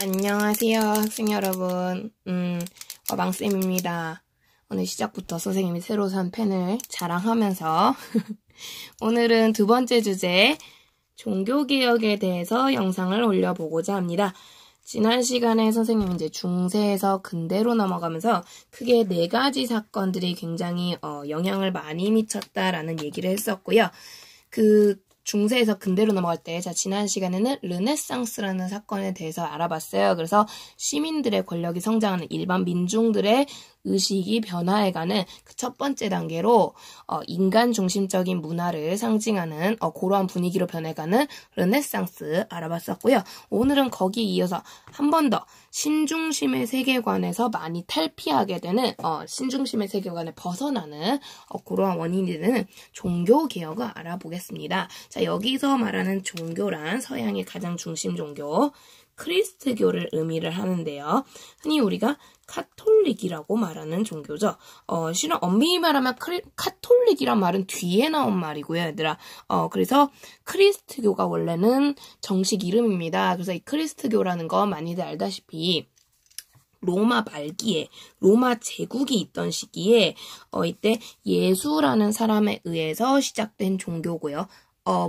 안녕하세요, 학생 여러분. 망쌤입니다. 오늘 시작부터 선생님이 새로 산 펜을 자랑하면서 오늘은 두 번째 주제, 종교개혁에 대해서 영상을 올려보고자 합니다. 지난 시간에 선생님은 이제 중세에서 근대로 넘어가면서 크게 4가지 사건들이 굉장히 영향을 많이 미쳤다라는 얘기를 했었고요. 중세에서 근대로 넘어갈 때, 지난 시간에는 르네상스라는 사건에 대해서 알아봤어요. 그래서 시민들의 권력이 성장하는 일반 민중들의 의식이 변화해가는 그 첫 번째 단계로 인간 중심적인 문화를 상징하는 그러한 분위기로 변해가는 르네상스 알아봤었고요. 오늘은 거기에 이어서 한 번 더 신중심의 세계관에서 많이 탈피하게 되는 신중심의 세계관에 벗어나는 그러한 원인이 되는 종교개혁을 알아보겠습니다. 자, 여기서 말하는 종교란 서양의 가장 중심 종교 크리스트교를 의미를 하는데요. 흔히 우리가 카톨릭이라고 말하는 종교죠. 실은 엄밀히 말하면 카톨릭이란 말은 뒤에 나온 말이고요, 얘들아. 그래서 크리스트교가 원래는 정식 이름입니다. 그래서 이 크리스트교라는 거 많이들 알다시피 로마 말기에 로마 제국이 있던 시기에 이때 예수라는 사람에 의해서 시작된 종교고요.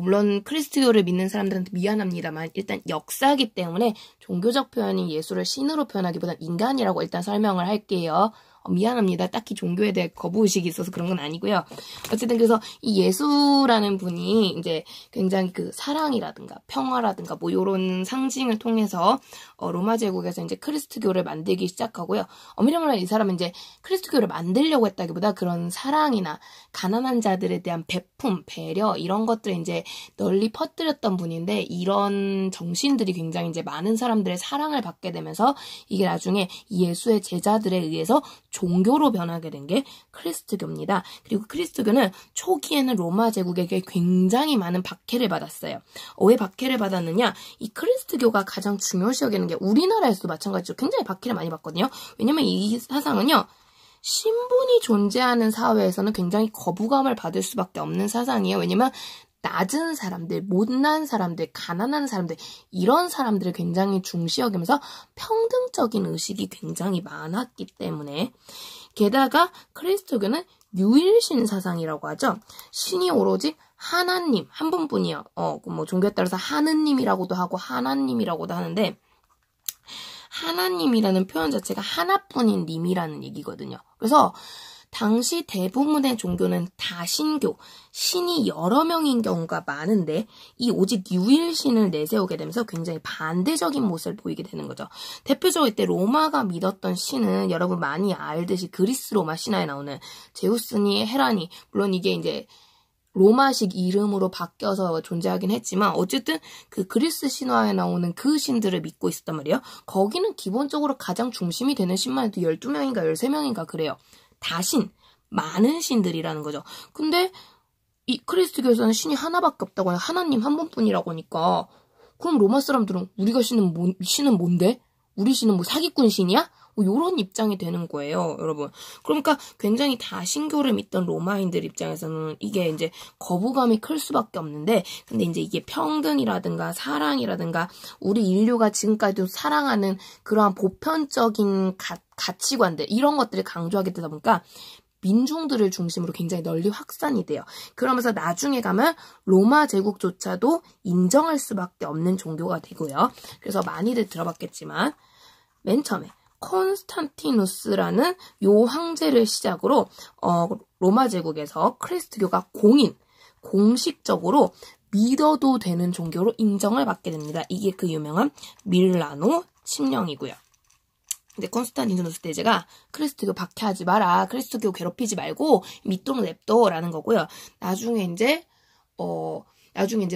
물론 크리스트교를 믿는 사람들한테 미안합니다만 일단 역사기 때문에 종교적 표현이 예수를 신으로 표현하기보단 인간이라고 일단 설명을 할게요. 미안합니다. 딱히 종교에 대해 거부의식이 있어서 그런 건 아니고요. 어쨌든 그래서 이 예수라는 분이 이제 굉장히 그 사랑이라든가 평화라든가 뭐 요런 상징을 통해서 로마 제국에서 이제 크리스트교를 만들기 시작하고요. 엄밀히 말하면 이 사람은 이제 크리스트교를 만들려고 했다기보다 그런 사랑이나 가난한 자들에 대한 베품, 배려 이런 것들을 이제 널리 퍼뜨렸던 분인데 이런 정신들이 굉장히 이제 많은 사람들의 사랑을 받게 되면서 이게 나중에 예수의 제자들에 의해서 종교로 변하게 된 게 크리스트교입니다. 그리고 크리스트교는 초기에는 로마 제국에게 굉장히 많은 박해를 받았어요. 왜 박해를 받았느냐? 이 크리스트교가 가장 중요시 여기는 게 우리나라에서도 마찬가지로 굉장히 박해를 많이 받거든요. 왜냐면 이 사상은요. 신분이 존재하는 사회에서는 굉장히 거부감을 받을 수밖에 없는 사상이에요. 왜냐면 낮은 사람들, 못난 사람들, 가난한 사람들 이런 사람들을 굉장히 중시 여기면서 평등적인 의식이 굉장히 많았기 때문에 게다가 크리스토교는 유일신 사상이라고 하죠. 신이 오로지 하나님, 한 분뿐이요. 뭐 종교에 따라서 하느님이라고도 하고 하나님이라고도 하는데 하나님이라는 표현 자체가 하나뿐인 님이라는 얘기거든요. 그래서 당시 대부분의 종교는 다신교, 신이 여러 명인 경우가 많은데 이 오직 유일신을 내세우게 되면서 굉장히 반대적인 모습을 보이게 되는 거죠. 대표적으로 이때 로마가 믿었던 신은 여러분 많이 알듯이 그리스 로마 신화에 나오는 제우스니 헤라니, 물론 이게 이제 로마식 이름으로 바뀌어서 존재하긴 했지만 어쨌든 그 그리스 신화에 나오는 그 신들을 믿고 있었단 말이에요. 거기는 기본적으로 가장 중심이 되는 신만 해도 12명인가 13명인가 그래요. 다신, 많은 신들이라는 거죠. 근데 이 크리스트교에서는 신이 하나밖에 없다고 해요. 하나님 한 분뿐이라고 하니까 그럼 로마 사람들은 우리가 신은 뭔데? 우리 신은 뭐 사기꾼 신이야? 뭐 요런 입장이 되는 거예요, 여러분. 그러니까 굉장히 다신교를 믿던 로마인들 입장에서는 이게 이제 거부감이 클 수밖에 없는데 근데 이제 이게 평등이라든가 사랑이라든가 우리 인류가 지금까지도 사랑하는 그러한 보편적인 가치관들 이런 것들을 강조하게 되다 보니까 민중들을 중심으로 굉장히 널리 확산이 돼요. 그러면서 나중에 가면 로마 제국조차도 인정할 수밖에 없는 종교가 되고요. 그래서 많이들 들어봤겠지만 맨 처음에 콘스탄티누스라는 요 황제를 시작으로 로마 제국에서 크리스트교가 공식적으로 믿어도 되는 종교로 인정을 받게 됩니다. 이게 그 유명한 밀라노 침령이고요. 근데 콘스탄티누스 대제가 크리스트교 박해하지 마라. 크리스트교 괴롭히지 말고 믿도록 냅둬라는 거고요. 나중에 이제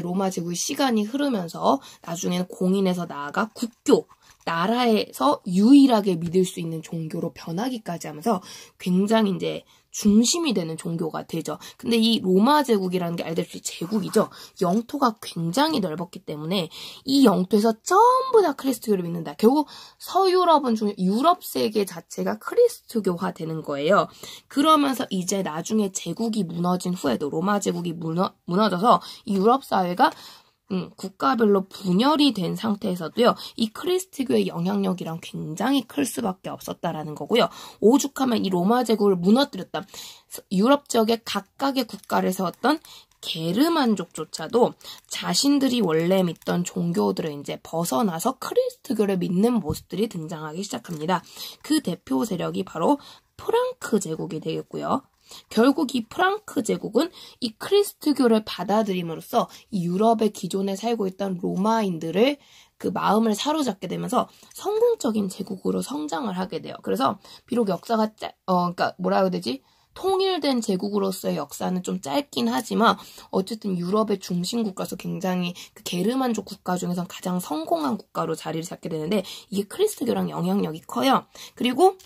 로마 제국의 시간이 흐르면서 나중에는 공인에서 나아가 국교, 나라에서 유일하게 믿을 수 있는 종교로 변하기까지 하면서 굉장히 이제 중심이 되는 종교가 되죠. 근데 이 로마 제국이라는 게 알다시피 제국이죠. 영토가 굉장히 넓었기 때문에 이 영토에서 전부 다 크리스트교를 믿는다. 결국 서유럽은 유럽 세계 자체가 크리스트교화 되는 거예요. 그러면서 이제 나중에 제국이 무너진 후에도 로마 제국이 무너져서 이 유럽 사회가 국가별로 분열이 된 상태에서도요, 이 크리스트교의 영향력이랑 굉장히 클 수밖에 없었다라는 거고요. 오죽하면 이 로마 제국을 무너뜨렸던 유럽 지역의 각각의 국가를 세웠던 게르만족조차도 자신들이 원래 믿던 종교들을 이제 벗어나서 크리스트교를 믿는 모습들이 등장하기 시작합니다. 그 대표 세력이 바로 프랑크 제국이 되겠고요. 결국 이 프랑크 제국은 이 크리스트교를 받아들임으로써 이 유럽의 기존에 살고 있던 로마인들을 그 마음을 사로잡게 되면서 성공적인 제국으로 성장을 하게 돼요. 그래서 비록 역사가 그러니까 뭐라 해야 되지? 통일된 제국으로서의 역사는 좀 짧긴 하지만 어쨌든 유럽의 중심 국가에서 굉장히 그 게르만족 국가 중에서 가장 성공한 국가로 자리를 잡게 되는데 이게 크리스트교랑 영향력이 커요. 그리고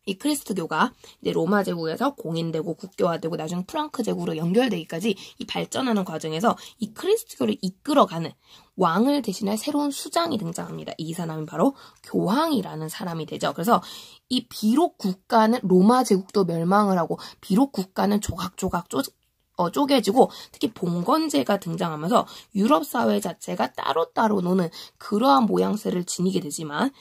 이 크리스트교가 이제 로마 제국에서 공인되고 국교화되고 나중에 프랑크 제국으로 연결되기까지 이 발전하는 과정에서 이 크리스트교를 이끌어가는 왕을 대신할 새로운 수장이 등장합니다. 이 사람이 바로 교황이라는 사람이 되죠. 그래서 이 비록 국가는 로마 제국도 멸망을 하고 비록 국가는 조각조각 쪼개지고 특히 봉건제가 등장하면서 유럽 사회 자체가 따로따로 노는 그러한 모양새를 지니게 되지만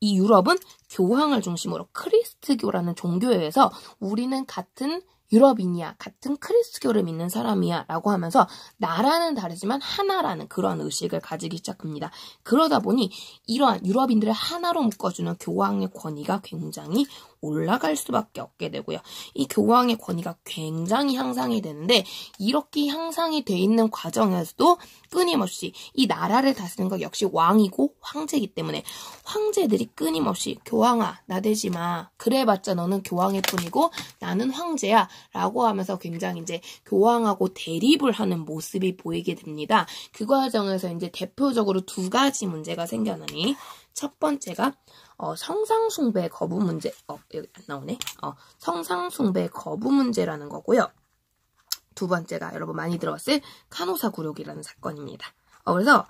이 유럽은 교황을 중심으로 크리스트교라는 종교에 의해서 우리는 같은 유럽인이야, 같은 크리스트교를 믿는 사람이야 라고 하면서 나라는 다르지만 하나라는 그런 의식을 가지기 시작합니다. 그러다 보니 이러한 유럽인들을 하나로 묶어주는 교황의 권위가 굉장히 올라갈 수밖에 없게 되고요. 이 교황의 권위가 굉장히 향상이 되는데 이렇게 향상이 돼 있는 과정에서도 끊임없이 이 나라를 다스리는 것 역시 왕이고 황제이기 때문에 황제들이 끊임없이 교황아 나대지 마. 그래봤자 너는 교황일 뿐이고 나는 황제야 라고 하면서 굉장히 이제 교황하고 대립을 하는 모습이 보이게 됩니다. 그 과정에서 이제 대표적으로 두 가지 문제가 생겨나니 첫 번째가 성상숭배 거부 문제. 여기 안 나오네. 성상숭배 거부 문제라는 거고요. 두 번째가 여러분 많이 들어봤을 카노사 굴욕이라는 사건입니다. 그래서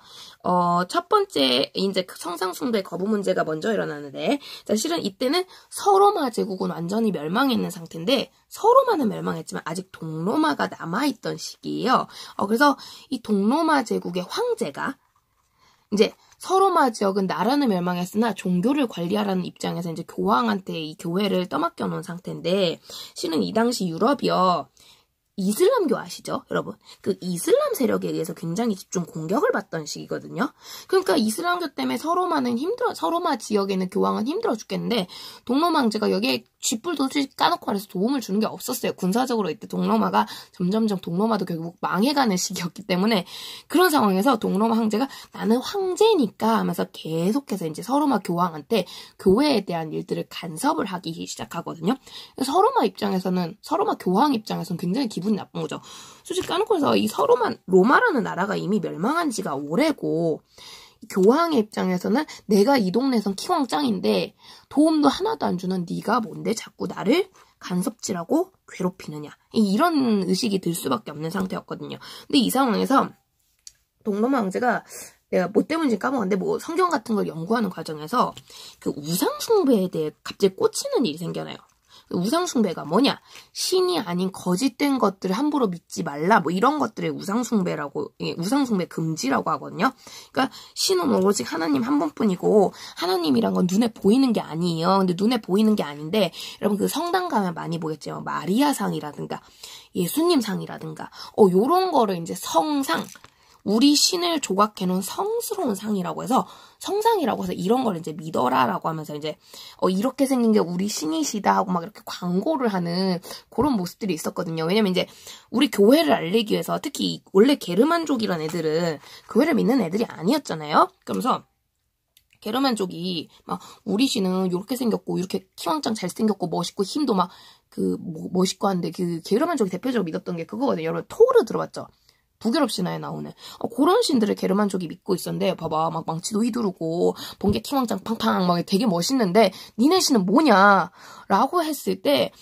첫 번째 이제 성상숭배 거부 문제가 먼저 일어나는데 사실은 이때는 서로마 제국은 완전히 멸망했는 상태인데 서로마는 멸망했지만 아직 동로마가 남아있던 시기예요. 그래서 이 동로마 제국의 황제가 이제 서로마 지역은 나라는 멸망했으나 종교를 관리하라는 입장에서 이제 교황한테 이 교회를 떠맡겨 놓은 상태인데 실은 이 당시 유럽이요. 이슬람교 아시죠? 여러분. 그 이슬람 세력에 의해서 굉장히 집중 공격을 받던 시기거든요. 그러니까 이슬람교 때문에 서로마 지역에 있는 교황은 힘들어 죽겠는데 동로마 황제가 여기에 쥐뿔도 솔직히 까놓고 말해서 도움을 주는 게 없었어요. 군사적으로 이때 동로마가 점점점 동로마도 결국 망해가는 시기였기 때문에 그런 상황에서 동로마 황제가 나는 황제니까 하면서 계속해서 이제 서로마 교황한테 교회에 대한 일들을 간섭을 하기 시작하거든요. 서로마 교황 입장에서는 굉장히 기분이 나쁜 거죠. 솔직히 까놓고 해서 이 로마라는 나라가 이미 멸망한 지가 오래고 교황의 입장에서는 내가 이 동네에선 키왕짱인데 도움도 하나도 안 주는 네가 뭔데 자꾸 나를 간섭질하고 괴롭히느냐 이런 의식이 들 수밖에 없는 상태였거든요. 근데 이 상황에서 동로마 황제가 내가 뭐 때문인지 까먹었는데 뭐 성경 같은 걸 연구하는 과정에서 그 우상숭배에 대해 갑자기 꽂히는 일이 생겨나요. 우상숭배가 뭐냐? 신이 아닌 거짓된 것들을 함부로 믿지 말라. 뭐 이런 것들을 우상숭배 금지라고 하거든요. 그러니까 신은 오로지 하나님 한 분뿐이고 하나님이란 건 눈에 보이는 게 아니에요. 근데 눈에 보이는 게 아닌데 여러분 그 성당 가면 많이 보겠죠. 마리아상이라든가 예수님상이라든가 요런 거를 이제 성상 우리 신을 조각해놓은 성스러운 상이라고 해서 성상이라고 해서 이런 걸 이제 믿어라라고 하면서 이제 이렇게 생긴 게 우리 신이시다 하고 막 이렇게 광고를 하는 그런 모습들이 있었거든요. 왜냐면 이제 우리 교회를 알리기 위해서 특히 원래 게르만족이란 애들은 교회를 믿는 애들이 아니었잖아요. 그러면서 게르만족이 막 우리 신은 이렇게 생겼고 이렇게 키왕짱 잘생겼고 멋있고 힘도 막 멋있고 한데 그 게르만족이 대표적으로 믿었던 게 그거거든요. 여러분 토르 들어봤죠? 북유럽 신화에 나오는 그런 신들을 게르만족이 믿고 있었는데 봐봐 막 망치도 휘두르고 번개 킹왕짱 팡팡 막 되게 멋있는데 니네 신은 뭐냐 라고 했을 때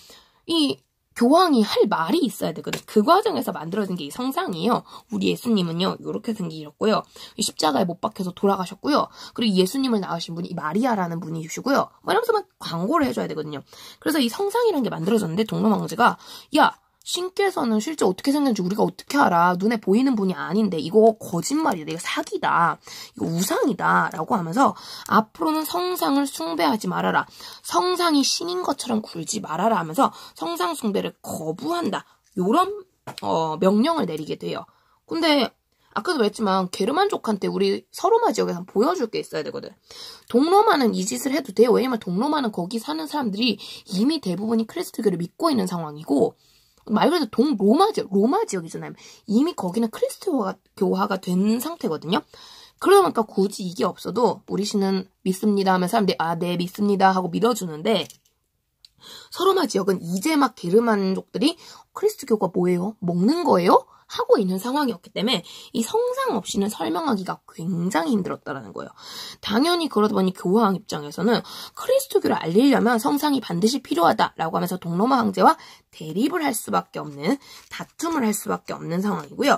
이 교황이 할 말이 있어야 되거든. 그 과정에서 만들어진 게 이 성상이에요. 우리 예수님은요 이렇게 생기셨고요. 십자가에 못 박혀서 돌아가셨고요. 그리고 예수님을 낳으신 분이 마리아라는 분이시고요. 이러면서 막 광고를 해줘야 되거든요. 그래서 이 성상이라는 게 만들어졌는데 동로마 황제가 야 신께서는 실제 어떻게 생겼는지 우리가 어떻게 알아? 눈에 보이는 분이 아닌데 이거 거짓말이다. 이거 사기다. 이거 우상이다. 라고 하면서 앞으로는 성상을 숭배하지 말아라. 성상이 신인 것처럼 굴지 말아라 하면서 성상 숭배를 거부한다. 요런 명령을 내리게 돼요. 근데 아까도 말했지만 게르만족한테 우리 서로마 지역에서 보여줄 게 있어야 되거든. 동로마는 이 짓을 해도 돼요. 왜냐면 동로마는 거기 사는 사람들이 이미 대부분이 크리스트교를 믿고 있는 상황이고 말 그대로 로마 지역이잖아요. 이미 거기는 크리스트교화가 된 상태거든요. 그러다 보니까 굳이 이게 없어도 우리 신은 믿습니다 하면 사람들이 네 믿습니다 하고 믿어주는데 서로마 지역은 이제 막 게르만족들이 크리스트교가 뭐예요? 먹는 거예요? 하고 있는 상황이었기 때문에 이 성상 없이는 설명하기가 굉장히 힘들었다라는 거예요. 당연히 그러다 보니 교황 입장에서는 크리스토교를 알리려면 성상이 반드시 필요하다라고 하면서 동로마 황제와 대립을 할 수밖에 없는, 다툼을 할 수밖에 없는 상황이고요.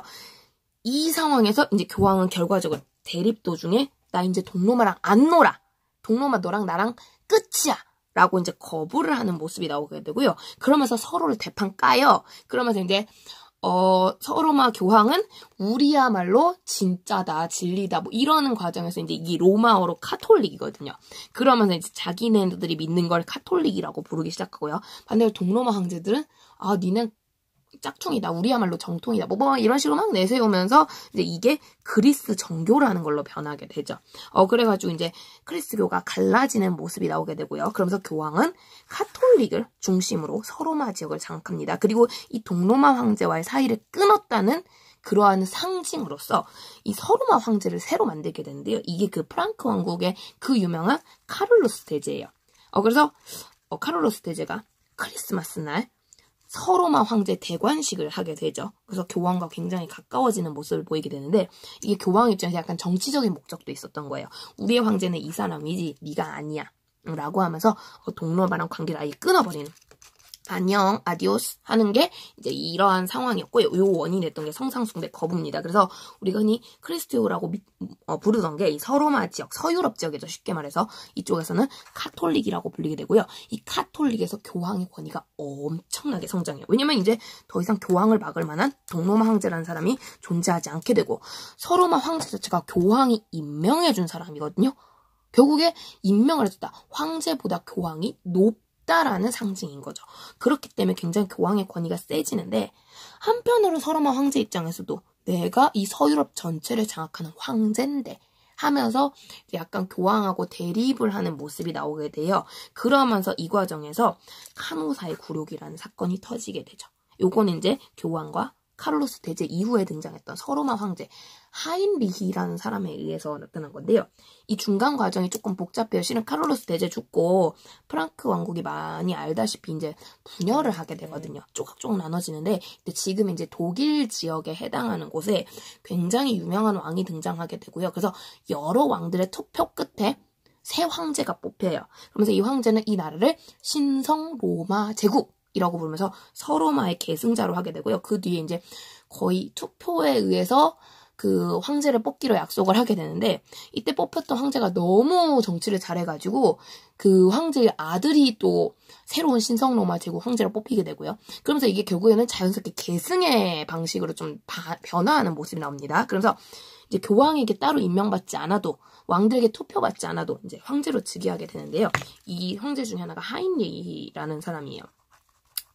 이 상황에서 이제 교황은 결과적으로 대립 도중에 나 이제 동로마랑 안 놀아. 동로마 너랑 나랑 끝이야. 라고 이제 거부를 하는 모습이 나오게 되고요. 그러면서 서로를 대판 까요. 그러면서 이제 서로마 교황은 우리야말로 진짜다, 진리다, 뭐 이러는 과정에서 이제 이 로마어로 카톨릭이거든요. 그러면서 이제 자기네들이 믿는 걸 카톨릭이라고 부르기 시작하고요. 반대로 동로마 황제들은 니는 짝퉁이다, 우리야말로 정통이다, 뭐 이런 식으로 막 내세우면서 이제 이게 그리스 정교라는 걸로 변하게 되죠. 그래가지고 이제 크리스교가 갈라지는 모습이 나오게 되고요. 그러면서 교황은 카톨릭을 중심으로 서로마 지역을 장악합니다. 그리고 이 동로마 황제와의 사이를 끊었다는 그러한 상징으로서 이 서로마 황제를 새로 만들게 되는데요. 이게 그 프랑크 왕국의 그 유명한 카를로스 대제예요. 그래서 카를로스 대제가 크리스마스 날 서로마 황제 대관식을 하게 되죠. 그래서 교황과 굉장히 가까워지는 모습을 보이게 되는데 이게 교황 입장에서 약간 정치적인 목적도 있었던 거예요. 우리의 황제는 이 사람이지 네가 아니야 라고 하면서 동로마랑 관계를 아예 끊어버리는, 안녕, 아디오스 하는 게 이제 이러한 상황이었고요. 요 원인이 됐던 게 성상숭배 거부입니다. 그래서 우리가 흔히 크리스토라고 부르던 게 이 서로마 지역, 서유럽 지역이죠. 쉽게 말해서 이쪽에서는 카톨릭이라고 불리게 되고요. 이 카톨릭에서 교황의 권위가 엄청나게 성장해요. 왜냐면 이제 더 이상 교황을 막을 만한 동로마 황제라는 사람이 존재하지 않게 되고 서로마 황제 자체가 교황이 임명해준 사람이거든요. 결국에 임명을 해줬다. 황제보다 교황이 높다라는 상징인 거죠. 그렇기 때문에 굉장히 교황의 권위가 세지는데 한편으로 서로마 황제 입장에서도 내가 이 서유럽 전체를 장악하는 황제인데 하면서 약간 교황하고 대립을 하는 모습이 나오게 돼요. 그러면서 이 과정에서 카노사의 굴욕이라는 사건이 터지게 되죠. 요거는 이제 교황과 카를로스 대제 이후에 등장했던 서로마 황제 하인리히라는 사람에 의해서 나타난 건데요. 이 중간 과정이 조금 복잡해요. 실은 카를로스 대제 죽고 프랑크 왕국이 많이 알다시피 이제 분열을 하게 되거든요. 조각조각 나눠지는데 지금 이제 독일 지역에 해당하는 곳에 굉장히 유명한 왕이 등장하게 되고요. 그래서 여러 왕들의 투표 끝에 새 황제가 뽑혀요. 그러면서 이 황제는 이 나라를 신성 로마 제국 이라고 부르면서 서로마의 계승자로 하게 되고요. 그 뒤에 이제 거의 투표에 의해서 그 황제를 뽑기로 약속을 하게 되는데 이때 뽑혔던 황제가 너무 정치를 잘해가지고 그 황제의 아들이 또 새로운 신성로마 제국 황제로 뽑히게 되고요. 그러면서 이게 결국에는 자연스럽게 계승의 방식으로 좀 변화하는 모습이 나옵니다. 그래서 이제 교황에게 따로 임명받지 않아도 왕들에게 투표받지 않아도 이제 황제로 즉위하게 되는데요. 이 황제 중에 하나가 하인리히라는 사람이에요.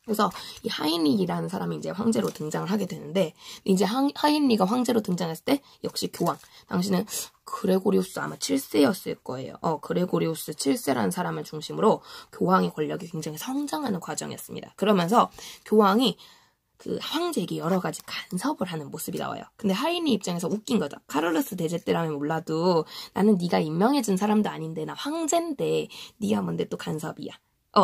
그래서 이 하인리히라는 사람이 이제 황제로 등장을 하게 되는데 이제 하인리가 황제로 등장했을 때 역시 교황, 당시는 그레고리우스 아마 7세였을 거예요. 그레고리우스 7세라는 사람을 중심으로 교황의 권력이 굉장히 성장하는 과정이었습니다. 그러면서 교황이 그 황제에게 여러 가지 간섭을 하는 모습이 나와요. 근데 하인리 입장에서 웃긴 거죠. 카를로스 대제 때라면 몰라도 나는 네가 임명해준 사람도 아닌데 나 황제인데 네가 뭔데 또 간섭이야.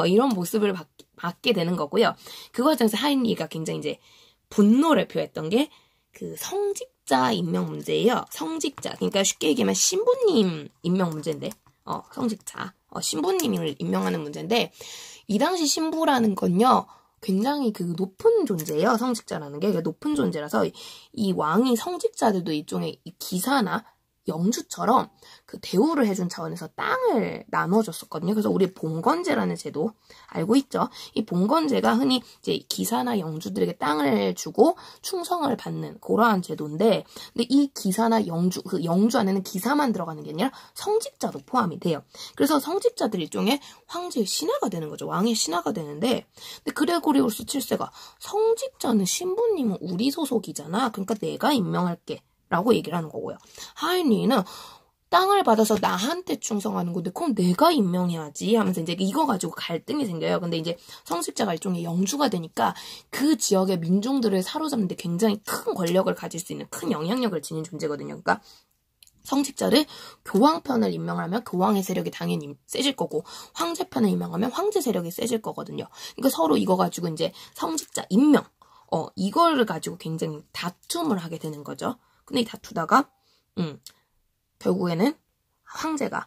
이런 모습을 받게 되는 거고요. 그 과정에서 하인리가 굉장히 이제 분노를 표했던 게 그 성직자 임명 문제예요. 성직자. 그러니까 쉽게 얘기하면 신부님 임명 문제인데, 성직자. 신부님을 임명하는 문제인데, 이 당시 신부라는 건요, 굉장히 그 높은 존재예요. 성직자라는 게. 높은 존재라서 이 왕이 성직자들도 일종의 기사나 영주처럼 그 대우를 해준 차원에서 땅을 나눠줬었거든요. 그래서 우리 봉건제라는 제도 알고 있죠? 이 봉건제가 흔히 이제 기사나 영주들에게 땅을 주고 충성을 받는 그러한 제도인데, 근데 이 기사나 영주, 그 영주 안에는 기사만 들어가는 게 아니라 성직자도 포함이 돼요. 그래서 성직자들이 일종의 황제의 신하가 되는 거죠. 왕의 신하가 되는데, 근데 그레고리우스 7세가 성직자는 신부님은 우리 소속이잖아. 그러니까 내가 임명할게. 라고 얘기를 하는 거고요. 하인리는 땅을 받아서 나한테 충성하는 건데 그럼 내가 임명해야지 하면서 이제 이거 가지고 갈등이 생겨요. 근데 이제 성직자가 일종의 영주가 되니까 그 지역의 민중들을 사로잡는 데 굉장히 큰 권력을 가질 수 있는 큰 영향력을 지닌 존재거든요. 그러니까 성직자를 교황편을 임명하면 교황의 세력이 당연히 세질 거고 황제편을 임명하면 황제 세력이 세질 거거든요. 그러니까 서로 이거 가지고 이제 성직자 임명 이거를 가지고 굉장히 다툼을 하게 되는 거죠. 근데 이 다투다가 결국에는 황제가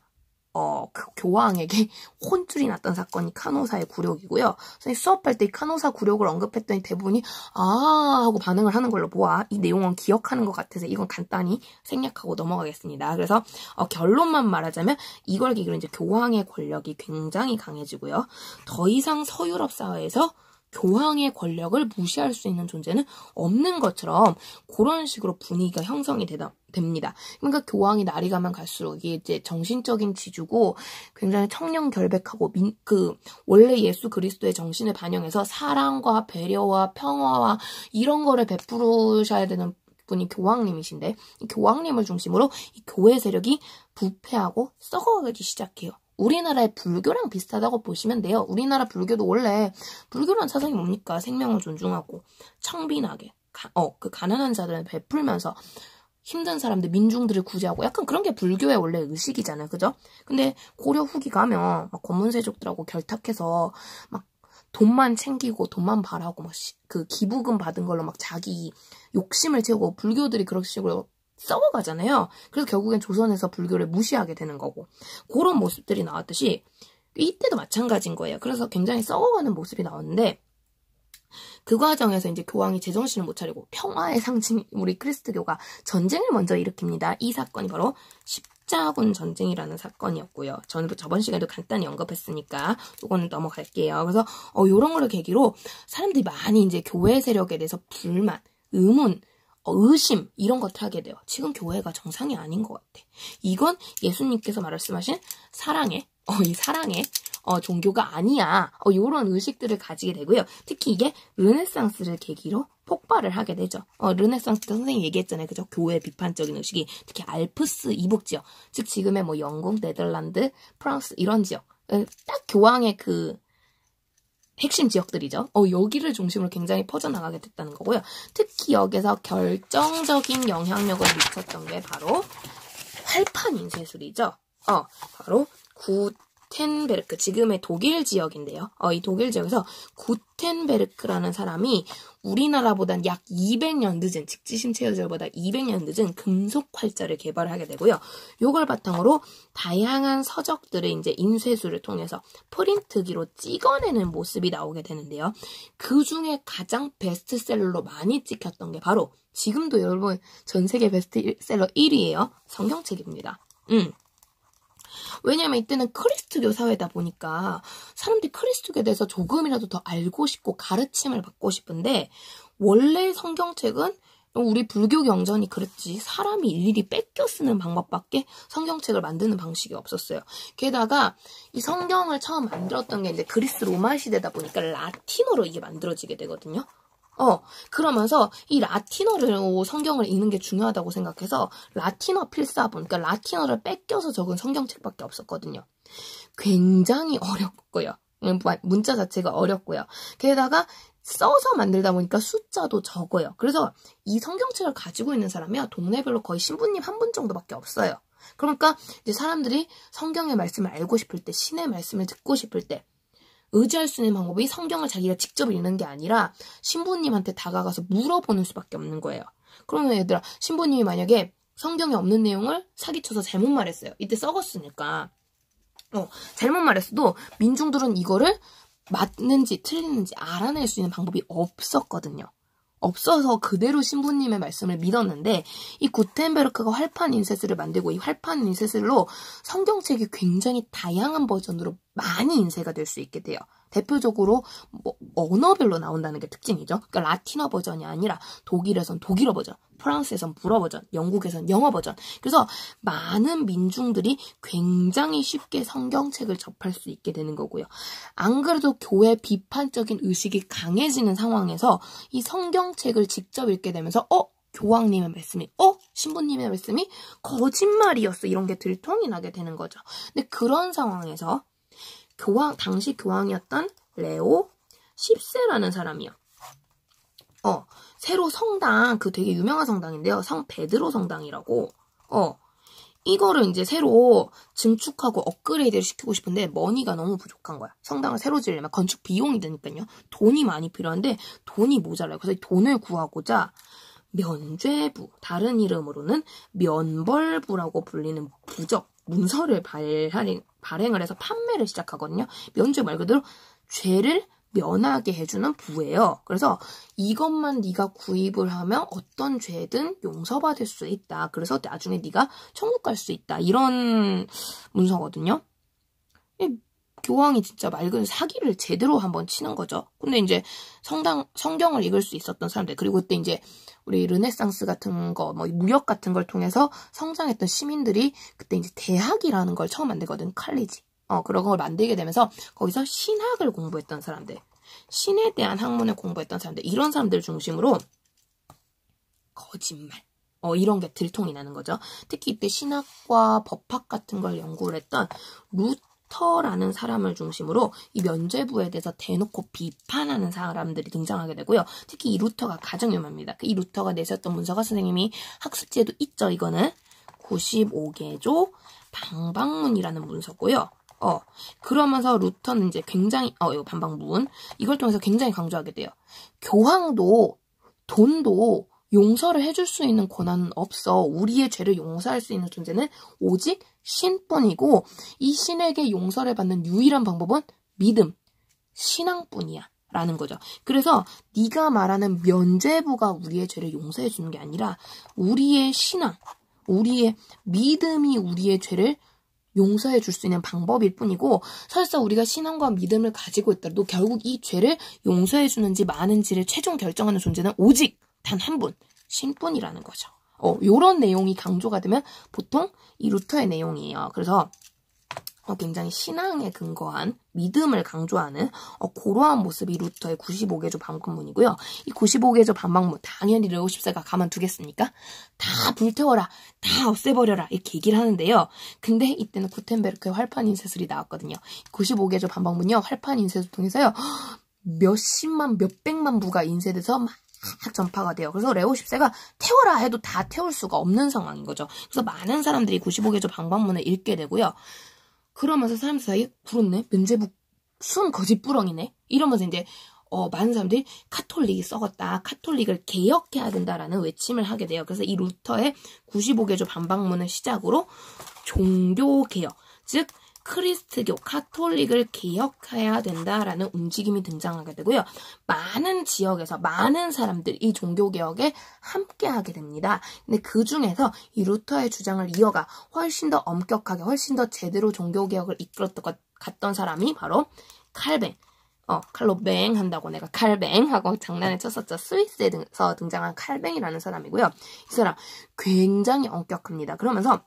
그 교황에게 혼쭐이 났던 사건이 카노사의 굴욕이고요. 선생님 수업할 때 이 카노사 굴욕을 언급했더니 대부분이 하고 반응을 하는 걸로 보아. 이 내용은 기억하는 것 같아서 이건 간단히 생략하고 넘어가겠습니다. 그래서 결론만 말하자면 이걸 계기로 이제 교황의 권력이 굉장히 강해지고요. 더 이상 서유럽 사회에서 교황의 권력을 무시할 수 있는 존재는 없는 것처럼 그런 식으로 분위기가 형성이 됩니다. 그러니까 교황이 날이 가면 갈수록 이게 이제 정신적인 지주고 굉장히 청렴결백하고 원래 예수 그리스도의 정신을 반영해서 사랑과 배려와 평화와 이런 거를 베푸셔야 되는 분이 교황님이신데 이 교황님을 중심으로 이 교회 세력이 부패하고 썩어가기 시작해요. 우리나라의 불교랑 비슷하다고 보시면 돼요. 우리나라 불교도 원래 불교란 사상이 뭡니까? 생명을 존중하고 청빈하게 그 가난한 자들을 베풀면서 힘든 사람들, 민중들을 구제하고 약간 그런 게 불교의 원래 의식이잖아요. 그죠? 근데 고려 후기 가면 막 권문세족들하고 결탁해서 막 돈만 챙기고 돈만 바라고 막 그 기부금 받은 걸로 막 자기 욕심을 채우고 불교들이 그런 식으로 썩어가잖아요. 그래서 결국엔 조선에서 불교를 무시하게 되는 거고 그런 모습들이 나왔듯이 이때도 마찬가지인 거예요. 그래서 굉장히 썩어가는 모습이 나왔는데 그 과정에서 이제 교황이 제정신을 못 차리고 평화의 상징 우리 그리스도교가 전쟁을 먼저 일으킵니다. 이 사건이 바로 십자군 전쟁이라는 사건이었고요. 저는 저번 시간에도 간단히 언급했으니까 이거는 넘어갈게요. 그래서 이런 거를 계기로 사람들이 많이 이제 교회 세력에 대해서 불만, 의문, 의심 이런 것들 하게 돼요. 지금 교회가 정상이 아닌 것 같아. 이건 예수님께서 말씀하신 사랑의 이 사랑의 종교가 아니야. 이런 의식들을 가지게 되고요. 특히 이게 르네상스를 계기로 폭발을 하게 되죠. 르네상스 때 선생님이 얘기했잖아요. 그죠? 교회 비판적인 의식이 특히 알프스 이북 지역, 즉 지금의 뭐 영국, 네덜란드, 프랑스 이런 지역, 딱 교황의 그 핵심 지역들이죠. 여기를 중심으로 굉장히 퍼져나가게 됐다는 거고요. 특히 여기서 결정적인 영향력을 미쳤던 게 바로 활판 인쇄술이죠. 바로 구텐베르크, 지금의 독일 지역인데요. 이 독일 지역에서 구텐베르크라는 사람이 우리나라보단 약 200년 늦은, 직지심체열절보다 200년 늦은 금속 활자를 개발하게 되고요. 이걸 바탕으로 다양한 서적들을 이제 인쇄술을 통해서 프린트기로 찍어내는 모습이 나오게 되는데요. 그 중에 가장 베스트셀러로 많이 찍혔던 게 바로 지금도 여러분 전 세계 베스트셀러 1위예요. 성경책입니다. 왜냐면 이때는 크리스트교 사회다 보니까 사람들이 크리스트교에 대해서 조금이라도 더 알고 싶고 가르침을 받고 싶은데 원래 성경책은 우리 불교 경전이 그랬지 사람이 일일이 뺏겨 쓰는 방법밖에 성경책을 만드는 방식이 없었어요. 게다가 이 성경을 처음 만들었던 게 이제 그리스 로마 시대다 보니까 라틴어로 이게 만들어지게 되거든요. 그러면서 이 라틴어로 성경을 읽는 게 중요하다고 생각해서 라틴어 필사본, 그러니까 라틴어를 뺏겨서 적은 성경책밖에 없었거든요. 굉장히 어렵고요. 문자 자체가 어렵고요. 게다가 써서 만들다 보니까 숫자도 적어요. 그래서 이 성경책을 가지고 있는 사람이 동네별로 거의 신부님 한 분 정도밖에 없어요. 그러니까 이제 사람들이 성경의 말씀을 알고 싶을 때, 신의 말씀을 듣고 싶을 때 의지할 수 있는 방법이 성경을 자기가 직접 읽는 게 아니라 신부님한테 다가가서 물어보는 수밖에 없는 거예요. 그러면 얘들아, 신부님이 만약에 성경에 없는 내용을 사기쳐서 잘못 말했어요. 이때 썩었으니까. 잘못 말했어도 민중들은 이거를 맞는지 틀리는지 알아낼 수 있는 방법이 없었거든요. 없어서 그대로 신부님의 말씀을 믿었는데 이 구텐베르크가 활판 인쇄술을 만들고 이 활판 인쇄술로 성경책이 굉장히 다양한 버전으로 많이 인쇄가 될 수 있게 돼요. 대표적으로 언어별로 나온다는 게 특징이죠. 그러니까 라틴어 버전이 아니라 독일에선 독일어 버전, 프랑스에선 불어 버전, 영국에선 영어 버전. 그래서 많은 민중들이 굉장히 쉽게 성경책을 접할 수 있게 되는 거고요. 안 그래도 교회 비판적인 의식이 강해지는 상황에서 이 성경책을 직접 읽게 되면서 교황님의 말씀이, 신부님의 말씀이 거짓말이었어. 이런 게 들통이 나게 되는 거죠. 근데 그런 상황에서 당시 교황이었던 레오 10세라는 사람이요. 새로 성당, 되게 유명한 성당인데요. 성 베드로 성당이라고. 이거를 이제 새로 증축하고 업그레이드를 시키고 싶은데 머니가 너무 부족한 거야. 성당을 새로 지으려면 건축 비용이 드니까요. 돈이 많이 필요한데 돈이 모자라요. 그래서 돈을 구하고자 면죄부, 다른 이름으로는 면벌부라고 불리는 부적, 문서를 발행을 해서 판매를 시작하거든요. 면죄 말 그대로 죄를 면하게 해주는 부예요. 그래서 이것만 네가 구입을 하면 어떤 죄든 용서받을 수 있다. 그래서 나중에 네가 천국 갈 수 있다. 이런 문서거든요. 교황이 진짜 말 그대로 사기를 제대로 한번 치는 거죠. 근데 이제 성경을 읽을 수 있었던 사람들, 그리고 그때 이제 우리 르네상스 같은 거, 무역 같은 걸 통해서 성장했던 시민들이 그때 이제 대학이라는 걸 처음 만들거든, 칼리지. 그런 걸 만들게 되면서 거기서 신학을 공부했던 사람들, 신에 대한 학문을 공부했던 사람들, 이런 사람들 중심으로 거짓말, 이런 게 들통이 나는 거죠. 특히 이때 신학과 법학 같은 걸 연구를 했던 루터라는 사람을 중심으로 이 면죄부에 대해서 대놓고 비판하는 사람들이 등장하게 되고요. 특히 이 루터가 가장 유명합니다. 이 루터가 내세웠던 문서가 선생님이 학습지에도 있죠. 이거는 95개조 방방문이라는 문서고요. 그러면서 루터는 이제 굉장히, 이거 반박문. 이걸 통해서 굉장히 강조하게 돼요. 교황도, 돈도 용서를 해줄 수 있는 권한은 없어. 우리의 죄를 용서할 수 있는 존재는 오직 신뿐이고, 이 신에게 용서를 받는 유일한 방법은 믿음, 신앙뿐이야. 라는 거죠. 그래서 네가 말하는 면죄부가 우리의 죄를 용서해 주는 게 아니라 우리의 신앙, 우리의 믿음이 우리의 죄를 용서해 줄 수 있는 방법일 뿐이고, 설사 우리가 신앙과 믿음을 가지고 있더라도 결국 이 죄를 용서해 주는지 마는지를 최종 결정하는 존재는 오직 단 한 분, 신뿐이라는 거죠. 요런 내용이 강조가 되면 보통 이 루터의 내용이에요. 그래서 굉장히 신앙에 근거한 믿음을 강조하는 그러한 모습이 루터의 95개조 방법문이고요. 이 95개조 방법문, 당연히 레오 10세가 가만두겠습니까? 다 불태워라, 다 없애버려라, 이렇게 얘기를 하는데요. 근데 이때는 구텐베르크의 활판 인쇄술이 나왔거든요. 95개조 방법문이요, 활판 인쇄술 통해서요, 몇십만, 몇백만 부가 인쇄돼서 막 전파가 돼요. 그래서 레오 10세가 태워라 해도 다 태울 수가 없는 상황인 거죠. 그래서 많은 사람들이 95개조 방법문을 읽게 되고요. 그러면서 사람들 사이에 그렇네, 면죄부 순 거짓부렁이네, 이러면서 이제 많은 사람들이 카톨릭이 썩었다, 카톨릭을 개혁해야 된다라는 외침을 하게 돼요. 그래서 이 루터의 95개조 반박문을 시작으로 종교개혁, 즉 크리스트교, 카톨릭을 개혁해야 된다라는 움직임이 등장하게 되고요. 많은 지역에서 많은 사람들이 이 종교개혁에 함께하게 됩니다. 근데 그 중에서 이 루터의 주장을 이어가 훨씬 더 엄격하게, 훨씬 더 제대로 종교개혁을 갔던 사람이 바로 칼뱅. 칼로 뱅 한다고 내가 칼뱅 하고 장난을 쳤었죠. 스위스에서 등장한 칼뱅이라는 사람이고요. 이 사람 굉장히 엄격합니다. 그러면서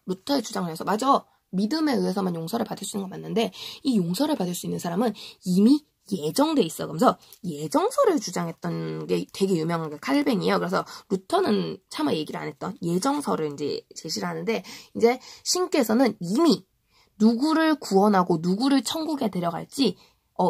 루터의 주장을 해서, 맞아, 믿음에 의해서만 용서를 받을 수 있는 건 맞는데 이 용서를 받을 수 있는 사람은 이미 예정돼 있어. 그러면서 예정서를 주장했던 게 되게 유명한 게 칼뱅이에요. 그래서 루터는 차마 얘기를 안 했던 예정서를 이제 제시를 하는데, 이제 신께서는 이미 누구를 구원하고 누구를 천국에 데려갈지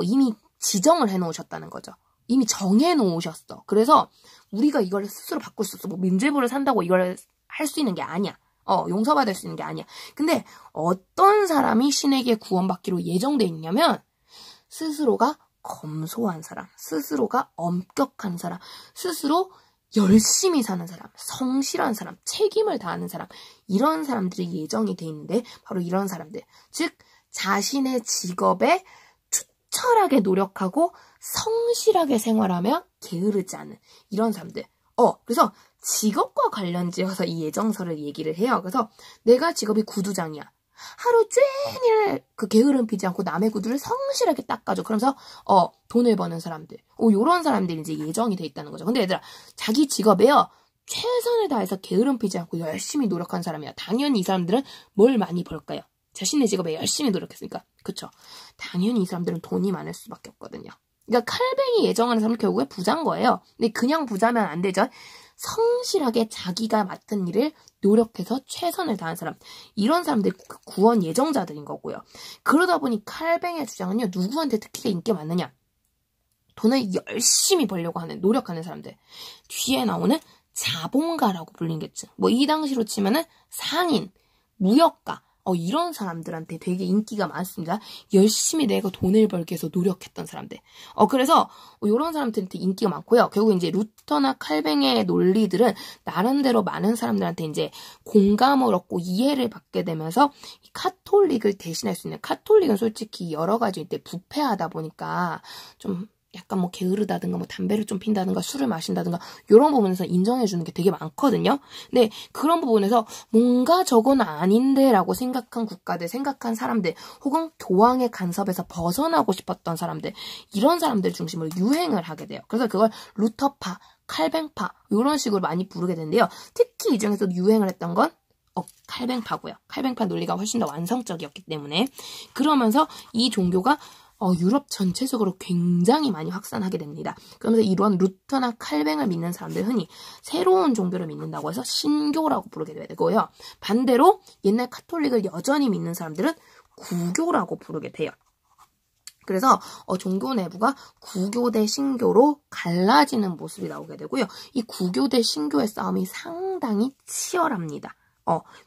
이미 지정을 해놓으셨다는 거죠. 이미 정해놓으셨어. 그래서 우리가 이걸 스스로 바꿀 수 없어. 면죄부를 산다고 이걸 할 수 있는 게 아니야. 용서받을 수 있는 게 아니야. 근데 어떤 사람이 신에게 구원받기로 예정돼 있냐면 스스로가 검소한 사람, 스스로가 엄격한 사람, 스스로 열심히 사는 사람, 성실한 사람, 책임을 다하는 사람, 이런 사람들이 예정이 돼 있는데 바로 이런 사람들, 즉 자신의 직업에 투철하게 노력하고 성실하게 생활하며 게으르지 않은 이런 사람들. 그래서 직업과 관련지어서 이 예정서를 얘기를 해요. 그래서 내가 직업이 구두장이야. 하루 종일 그 게으름 피지 않고 남의 구두를 성실하게 닦아줘. 그러면서 돈을 버는 사람들. 요런 사람들이 이제 예정이 돼 있다는 거죠. 근데 얘들아, 자기 직업에요. 최선을 다해서 게으름 피지 않고 열심히 노력한 사람이야. 당연히 이 사람들은 뭘 많이 벌까요? 자신의 직업에 열심히 노력했으니까. 그쵸? 당연히 이 사람들은 돈이 많을 수밖에 없거든요. 그러니까 칼뱅이 예정하는 사람은 결국에 부자인 거예요. 근데 그냥 부자면 안 되죠. 성실하게 자기가 맡은 일을 노력해서 최선을 다한 사람. 이런 사람들이 구원 예정자들인 거고요. 그러다 보니 칼뱅의 주장은요. 누구한테 특히 인기가 많느냐. 돈을 열심히 벌려고 하는, 노력하는 사람들. 뒤에 나오는 자본가라고 불리겠죠. 뭐 이 당시로 치면은 상인, 무역가, 이런 사람들한테 되게 인기가 많습니다. 열심히 내가 돈을 벌기 위해서 노력했던 사람들. 그래서 이런 사람들한테 인기가 많고요. 결국 이제 루터나 칼뱅의 논리들은 나름대로 많은 사람들한테 이제 공감을 얻고 이해를 받게 되면서 이 카톨릭을 대신할 수 있는, 카톨릭은 솔직히 여러 가지 이때 부패하다 보니까 좀 약간 뭐 게으르다든가 뭐 담배를 좀 핀다든가 술을 마신다든가 이런 부분에서 인정해주는 게 되게 많거든요. 근데 그런 부분에서 뭔가 저건 아닌데 라고 생각한 국가들, 생각한 사람들 혹은 교황의 간섭에서 벗어나고 싶었던 사람들, 이런 사람들 중심으로 유행을 하게 돼요. 그래서 그걸 루터파, 칼뱅파 이런 식으로 많이 부르게 되는데요. 특히 이 중에서 유행을 했던 건 칼뱅파고요. 칼뱅파 논리가 훨씬 더 완성적이었기 때문에. 그러면서 이 종교가 유럽 전체적으로 굉장히 많이 확산하게 됩니다. 그러면서 이런 루터나 칼뱅을 믿는 사람들 흔히 새로운 종교를 믿는다고 해서 신교라고 부르게 되고요. 반대로 옛날 카톨릭을 여전히 믿는 사람들은 구교라고 부르게 돼요. 그래서 종교 내부가 구교 대 신교로 갈라지는 모습이 나오게 되고요. 이 구교 대 신교의 싸움이 상당히 치열합니다.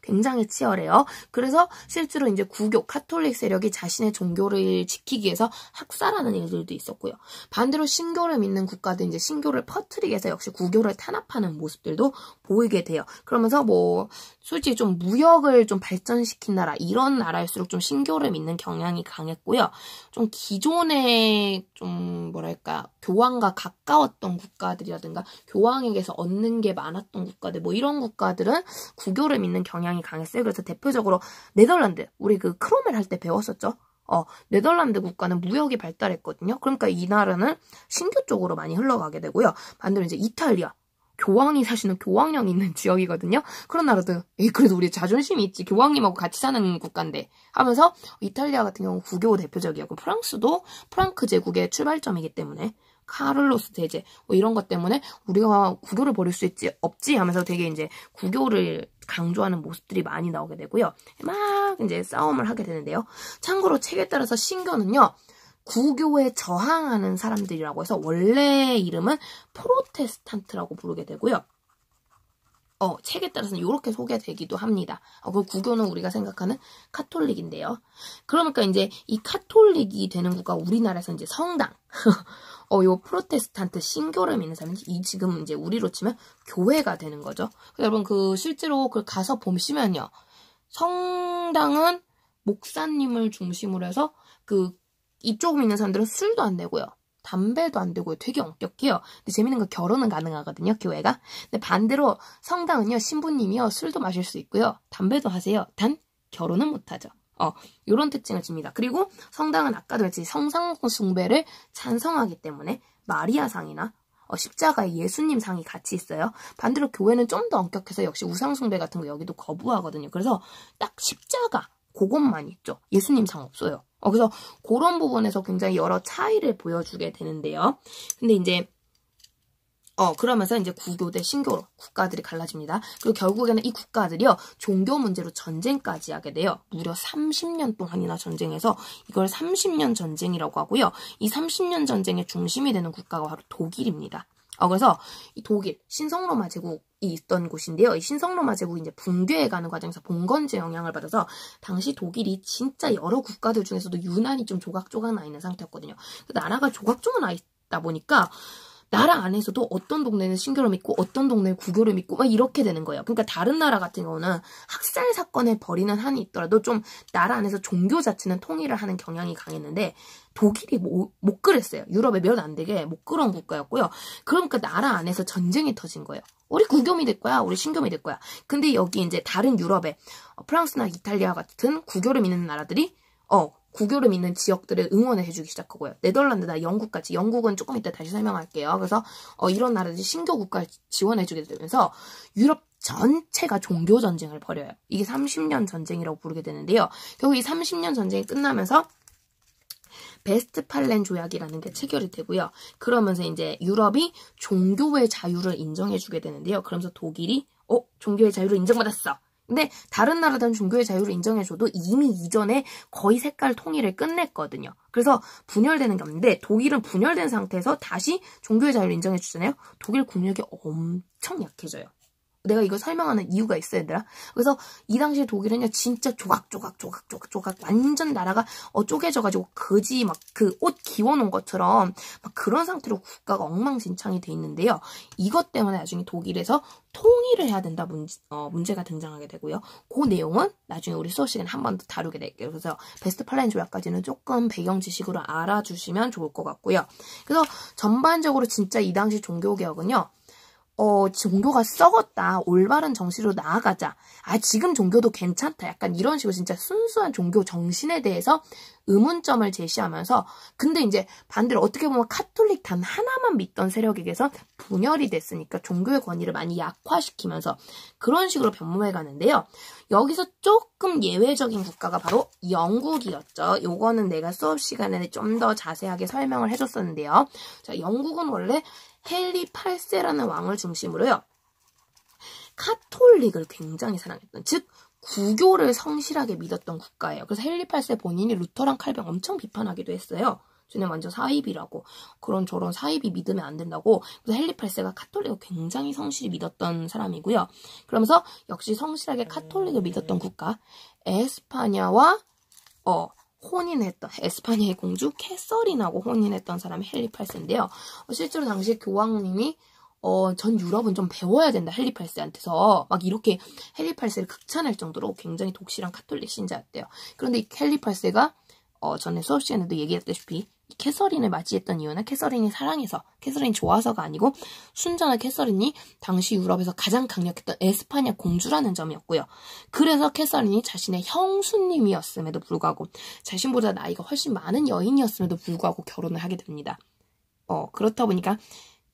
굉장히 치열해요. 그래서 실제로 이제 구교, 카톨릭 세력이 자신의 종교를 지키기 위해서 학살하는 일들도 있었고요. 반대로 신교를 믿는 국가들 이제 신교를 퍼뜨리기 위해서 역시 구교를 탄압하는 모습들도 보이게 돼요. 그러면서 뭐 솔직히 좀 무역을 좀 발전시킨 나라, 이런 나라일수록 좀 신교를 믿는 경향이 강했고요. 좀 기존의 좀 뭐랄까 교황과 가까웠던 국가들이라든가 교황에게서 얻는 게 많았던 국가들, 뭐 이런 국가들은 구교를 믿는 경향이 강했어요. 그래서 대표적으로 네덜란드, 우리 그 크로멜 할 때 배웠었죠. 네덜란드 국가는 무역이 발달했거든요. 그러니까 이 나라는 신교 쪽으로 많이 흘러가게 되고요. 반대로 이제 이탈리아, 교황이 사시는 교황령 있는 지역이거든요. 그런 나라도 그래도 우리 자존심이 있지. 교황님하고 같이 사는 국가인데 하면서 이탈리아 같은 경우 구교 대표적이었고 프랑스도 프랑크 제국의 출발점이기 때문에 카를로스 대제 뭐 이런 것 때문에 우리가 구교를 버릴 수 있지 없지 하면서 되게 이제 구교를 강조하는 모습들이 많이 나오게 되고요. 막 이제 싸움을 하게 되는데요. 참고로 책에 따라서 신교는요. 구교에 저항하는 사람들이라고 해서 원래 이름은 프로테스탄트라고 부르게 되고요. 책에 따라서는 이렇게 소개되기도 합니다. 그 구교는 우리가 생각하는 카톨릭인데요. 그러니까 이제 이 카톨릭이 되는 국가 우리나라에서 이제 성당, 요 프로테스탄트 신교를 믿는 사람이 지금 이제 우리로 치면 교회가 되는 거죠. 여러분 실제로 가서 보시면요. 성당은 목사님을 중심으로 해서 이쪽 믿는 사람들은 술도 안 되고요. 담배도 안 되고요. 되게 엄격해요. 근데 재밌는 건 결혼은 가능하거든요. 교회가. 근데 반대로 성당은요. 신부님이요. 술도 마실 수 있고요. 담배도 하세요. 단 결혼은 못하죠. 요런 특징을 줍니다. 그리고 성당은 아까도 했지 성상 숭배를 찬성하기 때문에 마리아상이나 십자가에 예수님 상이 같이 있어요. 반대로 교회는 좀 더 엄격해서 역시 우상 숭배 같은 거 여기도 거부하거든요. 그래서 딱 십자가 그것만 있죠. 예수님 상 없어요. 그래서 그런 부분에서 굉장히 여러 차이를 보여주게 되는데요. 근데 이제 그러면서 이제 구교 대 신교로 국가들이 갈라집니다. 그리고 결국에는 이 국가들이요. 종교 문제로 전쟁까지 하게 돼요. 무려 30년 동안이나 전쟁해서 이걸 30년 전쟁이라고 하고요. 이 30년 전쟁의 중심이 되는 국가가 바로 독일입니다. 그래서 이 독일, 신성로마 제국이 있던 곳인데요. 이 신성로마 제국이 이제 붕괴해가는 과정에서 봉건제 영향을 받아서 당시 독일이 진짜 여러 국가들 중에서도 유난히 좀 조각조각 나 있는 상태였거든요. 나라가 조각조각 나 있다 보니까 나라 안에서도 어떤 동네는 신교를 믿고 어떤 동네는 구교를 믿고 막 이렇게 되는 거예요. 그러니까 다른 나라 같은 경우는 학살 사건에 벌이는 한이 있더라도 좀 나라 안에서 종교 자체는 통일을 하는 경향이 강했는데 독일이 못 그랬어요. 유럽에 몇 안 되게 못 그런 국가였고요. 그러니까 나라 안에서 전쟁이 터진 거예요. 우리 구교 믿을 거야. 우리 신교 믿을 거야. 근데 여기 이제 다른 유럽에 프랑스나 이탈리아 같은 구교를 믿는 나라들이 구교를 믿는 지역들을 응원을 해주기 시작하고요. 네덜란드나 영국까지, 영국은 조금 이따 다시 설명할게요. 그래서 이런 나라들이 신교 국가를 지원해주게 되면서 유럽 전체가 종교 전쟁을 벌여요. 이게 30년 전쟁이라고 부르게 되는데요. 결국 이 30년 전쟁이 끝나면서 베스트팔렌 조약이라는 게 체결이 되고요. 그러면서 이제 유럽이 종교의 자유를 인정해주게 되는데요. 그러면서 독일이 종교의 자유를 인정받았어. 근데 다른 나라들은 종교의 자유를 인정해줘도 이미 이전에 거의 색깔 통일을 끝냈거든요. 그래서 분열되는 게 없는데 독일은 분열된 상태에서 다시 종교의 자유를 인정해주잖아요. 독일 국력이 엄청 약해져요. 내가 이거 설명하는 이유가 있어요, 얘들아. 그래서 이 당시에 독일은요, 진짜 조각조각 완전 나라가 쪼개져가지고 거지 막 그 옷 기워놓은 것처럼 막 그런 상태로 국가가 엉망진창이 돼 있는데요. 이것 때문에 나중에 독일에서 통일을 해야 된다 문제가 등장하게 되고요. 그 내용은 나중에 우리 수업 시간에 한 번 더 다루게 될게요. 그래서 베스트팔렌 조약까지는 조금 배경 지식으로 알아주시면 좋을 것 같고요. 그래서 전반적으로 진짜 이 당시 종교개혁은요. 종교가 썩었다. 올바른 정신으로 나아가자. 지금 종교도 괜찮다. 약간 이런 식으로 진짜 순수한 종교 정신에 대해서 의문점을 제시하면서 근데 이제 반대로 어떻게 보면 카톨릭 단 하나만 믿던 세력에게서 분열이 됐으니까 종교의 권위를 많이 약화시키면서 그런 식으로 변모해 가는데요. 여기서 조금 예외적인 국가가 바로 영국이었죠. 요거는 내가 수업 시간에 좀 더 자세하게 설명을 해줬었는데요. 자, 영국은 원래 헨리 8세라는 왕을 중심으로요. 카톨릭을 굉장히 사랑했던, 즉 구교를 성실하게 믿었던 국가예요. 그래서 헨리 8세 본인이 루터랑 칼뱅 엄청 비판하기도 했어요. 쟤네 완전 사이비라고. 그런 저런 사이비 믿으면 안 된다고. 그래서 헨리 8세가 카톨릭을 굉장히 성실히 믿었던 사람이고요. 그러면서 역시 성실하게 카톨릭을 믿었던 국가 에스파냐와 혼인했던 에스파냐의 공주 캐서린하고 혼인했던 사람이 헨리 8세인데요. 실제로 당시 교황님이 전 유럽은 좀 배워야 된다 헨리 8세한테서 막 이렇게 헨리 8세를 극찬할 정도로 굉장히 독실한 카톨릭 신자였대요. 그런데 이 헨리 8세가 전에 수업 시간에도 얘기했다시피 캐서린을 맞이했던 이유는 캐서린이 사랑해서, 캐서린이 좋아서가 아니고 순전한 캐서린이 당시 유럽에서 가장 강력했던 에스파냐 공주라는 점이었고요. 그래서 캐서린이 자신의 형수님이었음에도 불구하고 자신보다 나이가 훨씬 많은 여인이었음에도 불구하고 결혼을 하게 됩니다. 그렇다 보니까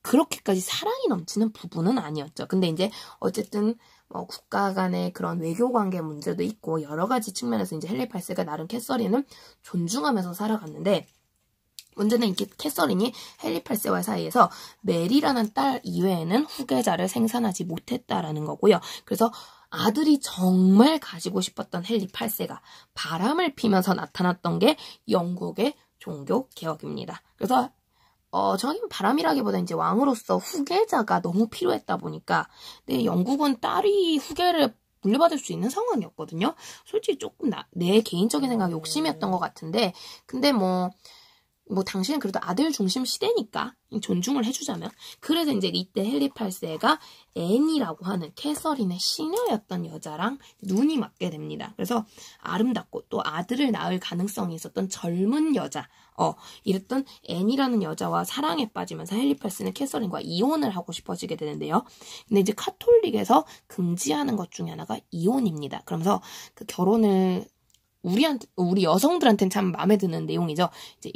그렇게까지 사랑이 넘치는 부부는 아니었죠. 근데 이제 어쨌든 국가 간의 그런 외교 관계 문제도 있고 여러 가지 측면에서 이제 헨리 8세가 나름 캐서린을 존중하면서 살아갔는데 문제는 이게 캐서린이 헨리 8세와 사이에서 메리라는 딸 이외에는 후계자를 생산하지 못했다라는 거고요. 그래서 아들이 정말 가지고 싶었던 헨리 8세가 바람을 피면서 나타났던 게 영국의 종교 개혁입니다. 그래서 정확히 바람이라기보다 이제 왕으로서 후계자가 너무 필요했다 보니까 근데 영국은 딸이 후계를 물려받을 수 있는 상황이었거든요. 솔직히 조금 내 개인적인 생각 욕심이었던 것 같은데 근데 뭐 당시는 그래도 아들 중심 시대니까 존중을 해주자면 그래서 이제 이때 헨리 8세가 앤이라고 하는 캐서린의 시녀였던 여자랑 눈이 맞게 됩니다. 그래서 아름답고 또 아들을 낳을 가능성이 있었던 젊은 여자 이랬던 앤이라는 여자와 사랑에 빠지면서 헨리 8세는 캐서린과 이혼을 하고 싶어지게 되는데요. 근데 이제 카톨릭에서 금지하는 것 중에 하나가 이혼입니다. 그러면서 그 결혼을 우리 여성들한테는 참 마음에 드는 내용이죠. 이제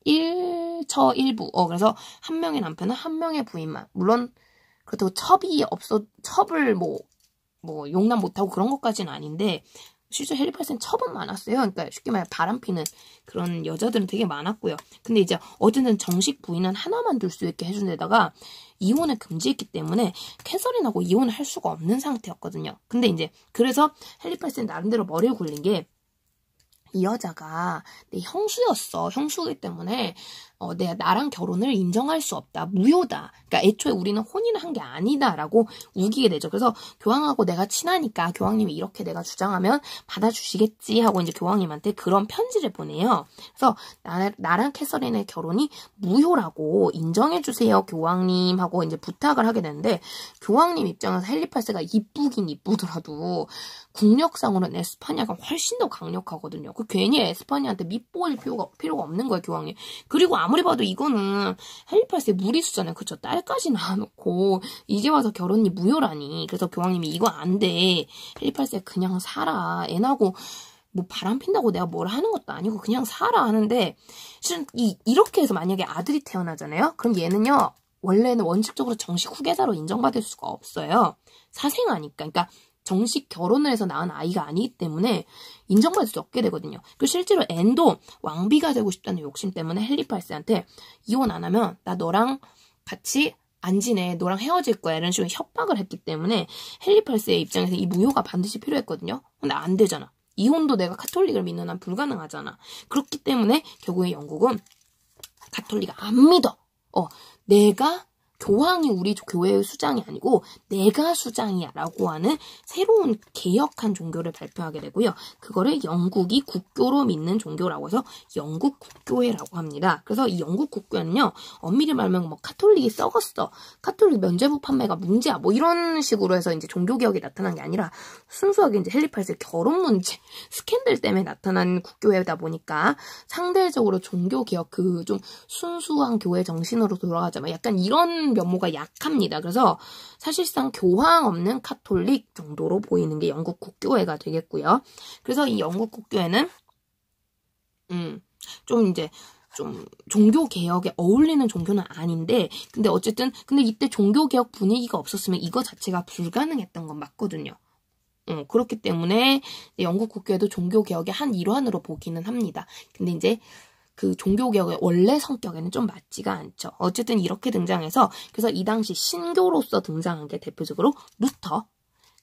일처 일부. 그래서 한 명의 남편은 한 명의 부인만. 물론 그렇다고 첩을 용납 못하고 그런 것까지는 아닌데 실제 헨리 8세는 첩은 많았어요. 그러니까 쉽게 말해 바람피는 그런 여자들은 되게 많았고요. 근데 이제 어쨌든 정식 부인은 하나만 둘 수 있게 해준 데다가 이혼을 금지했기 때문에 캐서린하고 이혼을 할 수가 없는 상태였거든요. 근데 이제 그래서 헨리 8세는 나름대로 머리를 굴린 게 이 여자가 내 형수였어. 형수이기 때문에 내가 나랑 결혼을 인정할 수 없다. 무효다. 그러니까 애초에 우리는 혼인을 한 게 아니다라고 우기게 되죠. 그래서 교황하고 내가 친하니까 교황님이 이렇게 내가 주장하면 받아주시겠지 하고 이제 교황님한테 그런 편지를 보내요. 그래서 나랑 캐서린의 결혼이 무효라고 인정해주세요, 교황님 하고 이제 부탁을 하게 되는데 교황님 입장에서 헨리 8세가 이쁘긴 이쁘더라도 국력상으로는 에스파냐가 훨씬 더 강력하거든요. 그 괜히 에스파냐한테 밑보일 필요가 없는 거예요, 교황님. 그리고 아무리 봐도 이거는 헨리 8세 무리수잖아요. 그쵸? 딸까지 낳아놓고 이제 와서 결혼이 무효라니. 그래서 교황님이 이거 안 돼. 헨리 8세 그냥 살아. 애 나고 뭐 바람 핀다고 내가 뭘 하는 것도 아니고 그냥 살아 하는데 실은 이렇게 해서 만약에 아들이 태어나잖아요. 그럼 얘는요. 원래는 원칙적으로 정식 후계자로 인정받을 수가 없어요. 사생아니까. 그러니까 정식 결혼을 해서 낳은 아이가 아니기 때문에 인정받을 수 없게 되거든요. 그 실제로 앤도 왕비가 되고 싶다는 욕심 때문에 헨리 8세한테 이혼 안 하면 나 너랑 같이 안 지내. 너랑 헤어질 거야. 이런 식으로 협박을 했기 때문에 헨리 8세의 입장에서 이 무효가 반드시 필요했거든요. 근데 안 되잖아. 이혼도 내가 카톨릭을 믿는 한 불가능하잖아. 그렇기 때문에 결국에 영국은 카톨릭을 안 믿어. 내가 교황이 우리 교회의 수장이 아니고 내가 수장이야 라고 하는 새로운 개혁한 종교를 발표하게 되고요. 그거를 영국이 국교로 믿는 종교라고 해서 영국 국교회라고 합니다. 그래서 이 영국 국교회는요. 엄밀히 말하면 뭐 카톨릭이 썩었어. 카톨릭 면죄부 판매가 문제야. 뭐 이런 식으로 해서 이제 종교개혁이 나타난 게 아니라 순수하게 이제 헨리 8세 결혼 문제, 스캔들 때문에 나타난 국교회다 보니까 상대적으로 종교개혁 그 좀 순수한 교회 정신으로 돌아가자면 약간 이런 면모가 약합니다. 그래서 사실상 교황 없는 카톨릭 정도로 보이는 게 영국 국교회가 되겠고요. 그래서 이 영국 국교회는 좀 종교개혁에 어울리는 종교는 아닌데 근데 어쨌든 이때 종교개혁 분위기가 없었으면 이거 자체가 불가능했던 건 맞거든요. 그렇기 때문에 영국 국교회도 종교개혁의 한 일환으로 보기는 합니다. 근데 이제 그 종교개혁의 원래 성격에는 좀 맞지가 않죠. 어쨌든 이렇게 등장해서 그래서 이 당시 신교로서 등장한 게 대표적으로 루터,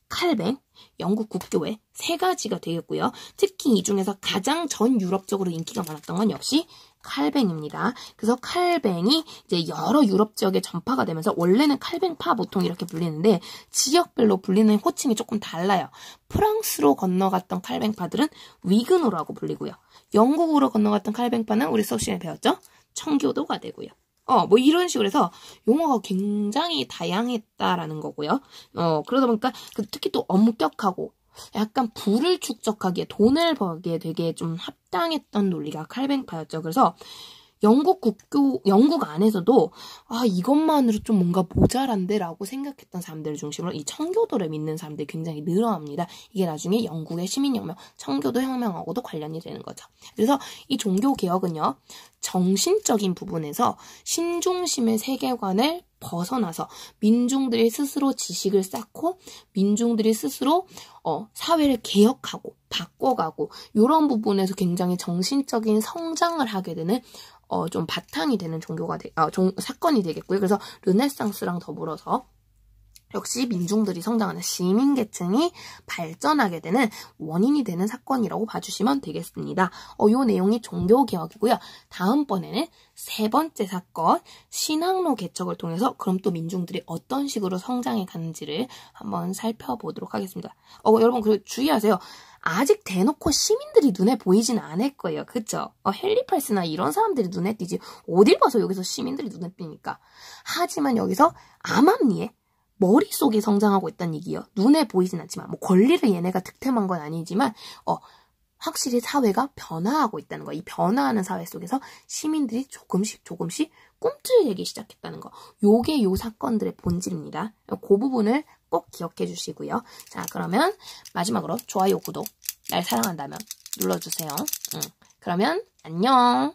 칼뱅, 영국 국교회 세 가지가 되겠고요. 특히 이 중에서 가장 전 유럽적으로 인기가 많았던 건 역시 칼뱅입니다. 그래서 칼뱅이 이제 여러 유럽 지역에 전파가 되면서 원래는 칼뱅파 보통 이렇게 불리는데 지역별로 불리는 호칭이 조금 달라요. 프랑스로 건너갔던 칼뱅파들은 위그노라고 불리고요. 영국으로 건너갔던 칼뱅파는 우리 수업 시간에 배웠죠? 청교도가 되고요. 뭐 이런 식으로 해서 용어가 굉장히 다양했다라는 거고요. 그러다 보니까 특히 또 엄격하고 약간 부를 축적하기에 돈을 벌기에 되게 좀 합당했던 논리가 칼뱅파였죠. 그래서 영국 안에서도 이것만으로 좀 뭔가 모자란데 라고 생각했던 사람들을 중심으로 이 청교도를 믿는 사람들이 굉장히 늘어납니다. 이게 나중에 영국의 시민혁명, 청교도 혁명하고도 관련이 되는 거죠. 그래서 이 종교개혁은요. 정신적인 부분에서 신중심의 세계관을 벗어나서 민중들이 스스로 지식을 쌓고 민중들이 스스로 사회를 개혁하고 바꿔가고 이런 부분에서 굉장히 정신적인 성장을 하게 되는 좀 바탕이 되는 사건이 되겠고요. 그래서 르네상스랑 더불어서 역시 민중들이 성장하는 시민계층이 발전하게 되는 원인이 되는 사건이라고 봐주시면 되겠습니다. 요 내용이 종교개혁이고요. 다음번에는 세 번째 사건, 신학로 개척을 통해서 그럼 또 민중들이 어떤 식으로 성장해 가는지를 한번 살펴보도록 하겠습니다. 여러분 그리고 주의하세요. 아직 대놓고 시민들이 눈에 보이지는 않을 거예요. 그쵸? 헨리 8세나 이런 사람들이 눈에 띄지 어딜 봐서 여기서 시민들이 눈에 띄니까. 하지만 여기서 암암리에 머릿속에 성장하고 있다는 얘기예요. 눈에 보이진 않지만 뭐 권리를 얘네가 득템한 건 아니지만 확실히 사회가 변화하고 있다는 거. 이 변화하는 사회 속에서 시민들이 조금씩 꿈틀대기 시작했다는 거. 요게 요 사건들의 본질입니다. 그 부분을 꼭 기억해 주시고요. 자, 그러면 마지막으로 좋아요, 구독, 날 사랑한다면 눌러주세요. 그러면 안녕.